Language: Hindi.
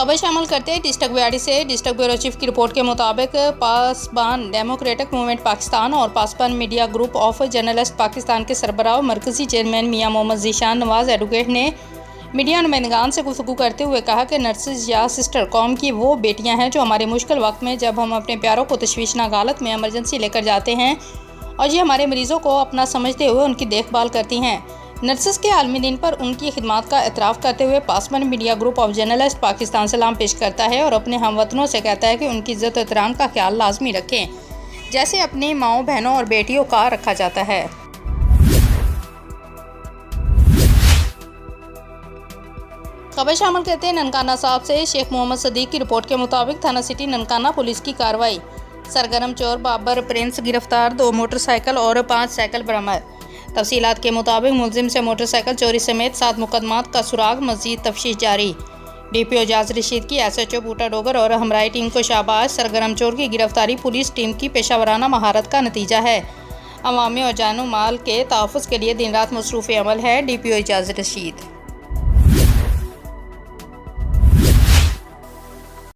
खबर शामिल करते हैं डिस्ट्रिक्ट बिहाड़ी से। डिस्ट्रिक्ट ब्यूरो चीफ की रिपोर्ट के मुताबिक पासबान डेमोक्रेटिक मूवमेंट पाकिस्तान और Pasban media group of journalist Pakistan के सरबराह मरकजी चेयरमैन मियां मोहम्मद जीशान नवाज एडवोकेट ने मीडिया नुमाइंदगान से गुफ्तगू करते हुए कहा कि नर्सेज या सिस्टर कौम की वो बेटियां हैं जो हमारे मुश्किल वक्त में जब हम अपने प्यारों को तशवीशनाक हालत में एमरजेंसी लेकर जाते हैं और ये हमारे मरीज़ों को अपना समझते हुए उनकी देखभाल करती हैं। नर्सेस के आलमी दिन पर उनकी खिदमत का एतराफ़ करते हुए Pasban media group of journalist Pakistan सलाम पेश करता है और अपने हमवतनों से कहता है कि उनकी इज़्ज़त और एहतराम का ख्याल लाजमी रखें जैसे अपनी माओं, बहनों और बेटियों का रखा जाता है। खबर शामिल करते हैं ननकाना साहब से। शेख मोहम्मद सदीक की रिपोर्ट के मुताबिक थाना सिटी ननकाना पुलिस की कार्रवाई। सरगर्म चोर बाबर प्रिंस गिरफ्तार, 2 मोटरसाइकिल और 5 साइकिल बरामद। तफसीलात के मुताबिक मुलजिम से मोटरसाइकिल चोरी समेत 7 मुकदमात का सुराग, मज़ीद तफ्तीश जारी। DPO एजाज रशीद की SHO बूटा डोगर और हमराई टीम को शाबाश। सरगर्म चोर की गिरफ्तारी पुलिस टीम की पेशावराना महारत का नतीजा है। अवामी और जानो माल के तहफ़्फ़ुज़ के लिए दिन रात मसरूफ़ अमल है। DPO एजाज रशीद।